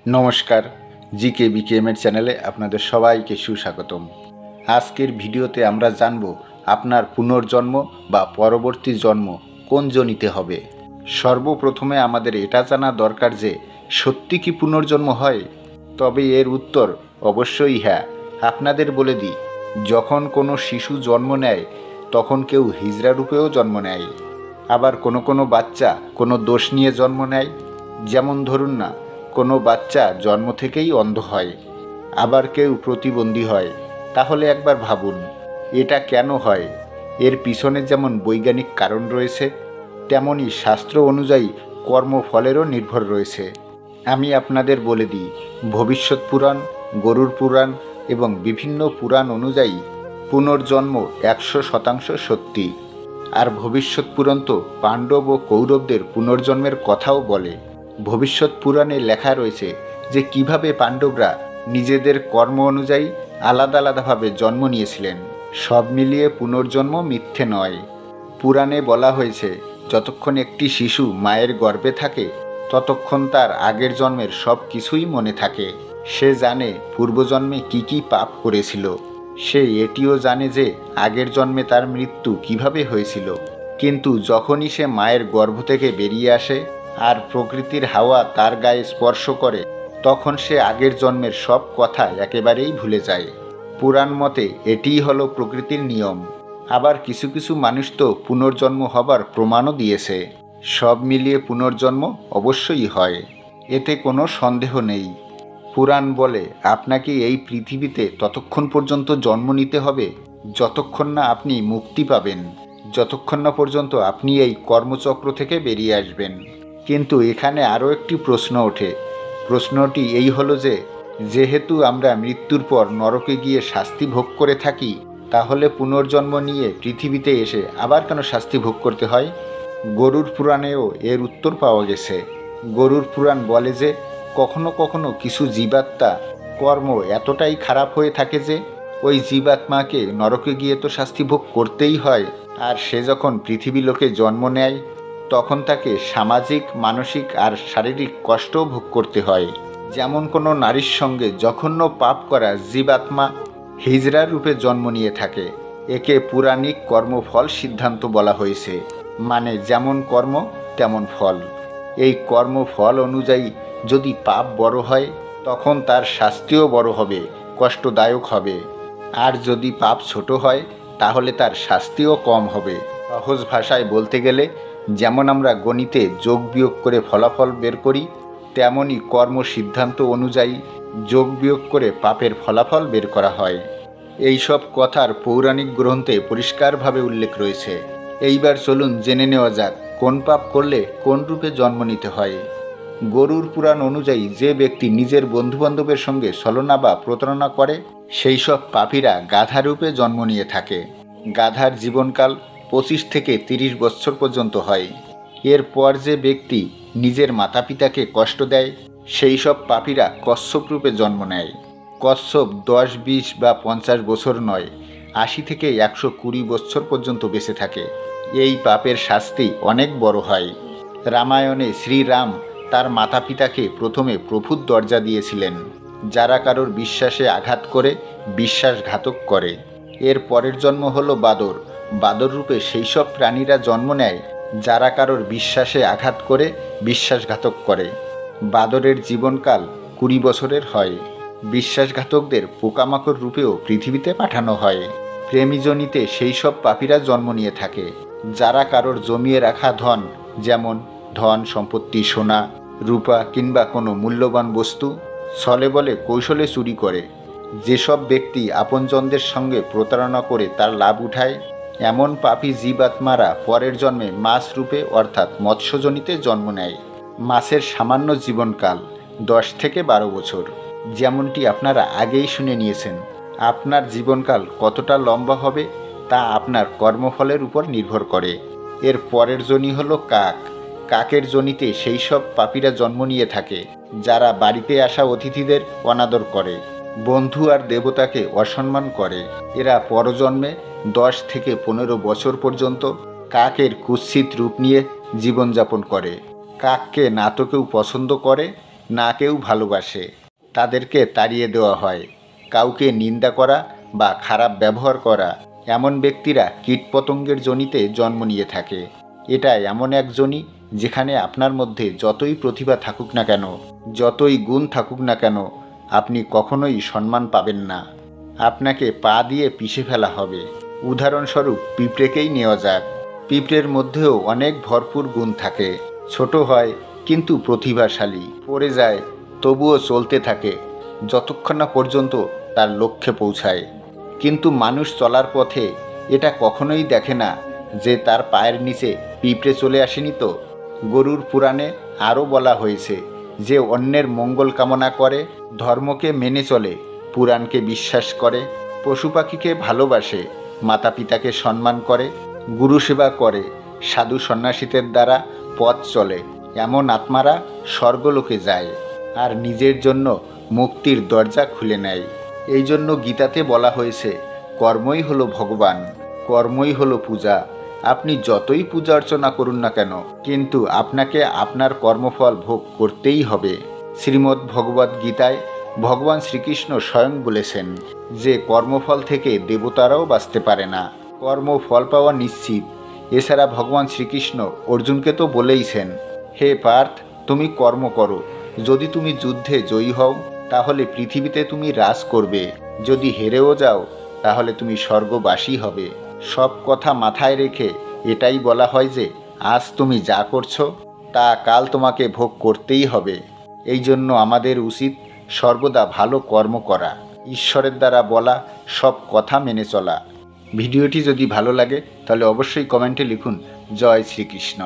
নমস্কার, জিকে বিকেএমের চ্যানেলে আপনাদের সবাইকে সুস্বাগতম। আজকের ভিডিওতে আমরা জানব আপনার পুনর্জন্ম বা পরবর্তী জন্ম কোন যোনিতে হবে। সর্বপ্রথমে আমাদের এটা জানা দরকার যে সত্যি কি পুনর্জন্ম হয়? তবে এর উত্তর অবশ্যই হ্যাঁ। আপনাদের বলে দিই, যখন কোনো শিশু জন্ম নেয় তখন কেউ হিজড়া রূপেও জন্ম নেয়। আবার কোনো বাচ্চা কোনো দোষ নিয়ে জন্ম নেয়। যেমন ধরুন না, কোনো বাচ্চা জন্ম থেকেই অন্ধ হয়, আবার কেউ প্রতিবন্ধী হয়। তাহলে একবার ভাবুন, এটা কেন হয়? এর পিছনে যেমন বৈজ্ঞানিক কারণ রয়েছে, তেমনই শাস্ত্র অনুযায়ী কর্মফলেরও নির্ভর রয়েছে। আমি আপনাদের বলে দিই, ভবিষ্যৎ পুরাণ, গরুর পুরাণ এবং বিভিন্ন পুরাণ অনুযায়ী পুনর্জন্ম 100% সত্যি। আর ভবিষ্যৎ পুরাণ তো পাণ্ডব ও কৌরবদের পুনর্জন্মের কথাও বলে। ভবিষ্যৎ পুরাণে লেখা রয়েছে যে কিভাবে পাণ্ডবরা নিজেদের কর্ম অনুযায়ী আলাদা আলাদাভাবে জন্ম নিয়েছিলেন। সব মিলিয়ে পুনর্জন্ম মিথ্যে নয়। পুরাণে বলা হয়েছে, যতক্ষণ একটি শিশু মায়ের গর্ভে থাকে ততক্ষণ তার আগের জন্মের সব কিছুই মনে থাকে। সে জানে পূর্বজন্মে কি পাপ করেছিল। সে এটিও জানে যে আগের জন্মে তার মৃত্যু কিভাবে হয়েছিল। কিন্তু যখনই সে মায়ের গর্ভ থেকে বেরিয়ে আসে আর প্রকৃতির হাওয়া তার গায়ে স্পর্শ করে, তখন সে আগের জন্মের সব কথা একেবারেই ভুলে যায়। পুরাণ মতে এটিই হলো প্রকৃতির নিয়ম। আবার কিছু মানুষ তো পুনর্জন্ম হবার প্রমাণও দিয়েছে। সব মিলিয়ে পুনর্জন্ম অবশ্যই হয়, এতে কোনো সন্দেহ নেই। পুরাণ বলে আপনাকে এই পৃথিবীতে ততক্ষণ পর্যন্ত জন্ম নিতে হবে যতক্ষণ না আপনি মুক্তি পাবেন, যতক্ষণ না পর্যন্ত আপনি এই কর্মচক্র থেকে বেরিয়ে আসবেন। কিন্তু এখানে আরও একটি প্রশ্ন ওঠে। প্রশ্নটি এই হলো যে, যেহেতু আমরা মৃত্যুর পর নরকে গিয়ে শাস্তি ভোগ করে থাকি, তাহলে পুনর্জন্ম নিয়ে পৃথিবীতে এসে আবার কেন শাস্তি ভোগ করতে হয়? গরুর পুরাণেও এর উত্তর পাওয়া গেছে। গরুর পুরাণ বলে যে কখনো কিছু জীবাত্মা কর্ম এতটাই খারাপ হয়ে থাকে যে ওই জীবাত্মাকে নরকে গিয়ে তো শাস্তি ভোগ করতেই হয়। আর সে যখন পৃথিবী লোকে জন্ম নেয় তখন তাকে সামাজিক, মানসিক আর শারীরিক কষ্টও ভোগ করতে হয়। যেমন কোনো নারীর সঙ্গে জঘন্য পাপ করা জীবাত্মা হিজড়ার রূপে জন্ম নিয়ে থাকে। একে পুরাণিক কর্মফল সিদ্ধান্ত বলা হয়েছে, মানে যেমন কর্ম তেমন ফল। এই কর্মফল অনুযায়ী যদি পাপ বড় হয় তখন তার শাস্তিও বড় হবে, কষ্টদায়ক হবে। আর যদি পাপ ছোট হয় তাহলে তার শাস্তিও কম হবে। সহজ ভাষায় বলতে গেলে, যেমন আমরা গণিতে যোগ বিয়োগ করে ফলাফল বের করি, তেমনই কর্ম সিদ্ধান্ত অনুযায়ী যোগ বিয়োগ করে পাপের ফলাফল বের করা হয়। এই সব কথার পৌরাণিক গ্রন্থে পরিষ্কারভাবে উল্লেখ রয়েছে। এইবার চলুন জেনে নেওয়া যাক কোন পাপ করলে কোন রূপে জন্ম নিতে হয়। গরুর পুরাণ অনুযায়ী যে ব্যক্তি নিজের বন্ধুবান্ধবের সঙ্গে ছলনা বা প্রতারণা করে, সেই সব পাপীরা গাধা রূপে জন্ম নিয়ে থাকে। গাধার জীবনকাল 25 থেকে 30 বছর পর্যন্ত হয়। এরপর যে ব্যক্তি নিজের মাতা পিতাকে কষ্ট দেয়, সেই সব পাপীরা কচ্ছপ রূপে জন্ম নেয়। কচ্ছপ 10, 20 বা 50 বছর নয়, 80 থেকে 120 বছর পর্যন্ত বেঁচে থাকে। এই পাপের শাস্তি অনেক বড় হয়। রামায়ণে শ্রীরাম তার মাতা পিতাকে প্রথমে প্রভুর দরজা দিয়েছিলেন, যারা কারোর বিশ্বাসে আঘাত করে বিশ্বাসঘাতক করে। এর পরের জন্ম হলো বাদর। বাদর রূপে সেই সব প্রাণীরা জন্ম নেয় যারা কারোর বিশ্বাসে আঘাত করে বিশ্বাসঘাতক করে। বাদরের জীবনকাল 20 বছরের হয়। বিশ্বাসঘাতকদের পোকামাকড় রূপেও পৃথিবীতে পাঠানো হয়। প্রেমীজনিতে সেই সব পাপীরা জন্ম নিয়ে থাকে যারা কারোর জমিয়ে রাখা ধন, যেমন ধন সম্পত্তি, সোনা রূপা কিংবা কোনো মূল্যবান বস্তু, ছলে বলে কৌশলে চুরি করে। যেসব ব্যক্তি আপনজনদের সঙ্গে প্রতারণা করে তার লাভ উঠায়, এমন পাপী জীবাত্মারা পরের জন্মে মাছ রূপে অর্থাৎ মৎস্যজনিতে জন্ম নেয়। মাছের সামান্য জীবনকাল 10 থেকে 12 বছর। যেমনটি আপনারা আগেই শুনে নিয়েছেন, আপনার জীবনকাল কতটা লম্বা হবে তা আপনার কর্মফলের উপর নির্ভর করে। এর পরের জনি হলো কাক। কাকের জনিতে সেই সব পাপীরা জন্ম নিয়ে থাকে যারা বাড়িতে আসা অতিথিদের অনাদর করে, বন্ধু আর দেবতাকে অসম্মান করে। এরা পরজন্মে 10 থেকে 15 বছর পর্যন্ত কাকের কুৎসিত রূপ নিয়ে জীবনযাপন করে। কাককে না তো কেউ পছন্দ করে না কেউ ভালোবাসে, তাদেরকে তাড়িয়ে দেওয়া হয়। কাউকে নিন্দা করা বা খারাপ ব্যবহার করা, এমন ব্যক্তিরা কীটপতঙ্গের যোনিতে জন্ম নিয়ে থাকে। এটা এমন এক যোনি যেখানে আপনার মধ্যে যতই প্রতিভা থাকুক না কেন, যতই গুণ থাকুক না কেন, আপনি কখনোই সম্মান পাবেন না। আপনাকে পা দিয়ে পিষে ফেলা হবে। উদাহরণস্বরূপ পিঁপড়েকেই নেওয়া যাক। পিঁপড়ের মধ্যেও অনেক ভরপুর গুণ থাকে। ছোট হয় কিন্তু প্রতিভাশালী, পড়ে যায় তবুও চলতে থাকে যতক্ষণ না পর্যন্ত তার লক্ষ্যে পৌঁছায়। কিন্তু মানুষ চলার পথে এটা কখনোই দেখে না যে তার পায়ের নিচে পিঁপড়ে চলে আসেনি। তো গরুর পুরাণে আরও বলা হয়েছে যে অন্যের মঙ্গল কামনা করে, ধর্মকে মেনে চলে, পুরাণকে বিশ্বাস করে, পশু পাখিকে ভালোবাসে, মাতা পিতাকে সম্মান করে, গুরু সেবা করে, সাধু সন্ন্যাসীদের দ্বারা পথ চলে, এমন আত্মারা স্বর্গলোকে যায় আর নিজের জন্য মুক্তির দরজা খুলে নেয়। এই জন্য গীতাতে বলা হয়েছে, কর্মই হলো ভগবান, কর্মই হলো পূজা। আপনি যতই পূজা অর্চনা করুন না কেন, কিন্তু আপনাকে আপনার কর্মফল ভোগ করতেই হবে। শ্রীমদ্ ভগবদ্ গীতায় ভগবান শ্রীকৃষ্ণ স্বয়ং বলেছেন যে কর্মফল থেকে দেবতারাও বাঁচতে পারে না, কর্মফল পাওয়া নিশ্চিত। এছাড়া ভগবান শ্রীকৃষ্ণ অর্জুনকে তো বলেইছেন, হে পার্থ, তুমি কর্ম করো। যদি তুমি যুদ্ধে জয়ী হও তাহলে পৃথিবীতে তুমি রাজ করবে, যদি হেরেও যাও তাহলে তুমি স্বর্গবাসী হবে। সব কথা মাথায় রেখে এটাই বলা হয় যে আজ তুমি যা করছো তা কাল তোমাকে ভোগ করতেই হবে। এই জন্য আমাদের উচিত সর্বদা ভালো কর্ম করা, ঈশ্বরের দ্বারা বলা সব কথা মেনে চলা। ভিডিওটি যদি ভালো লাগে তাহলে অবশ্যই কমেন্টে লিখুন জয় শ্রীকৃষ্ণ।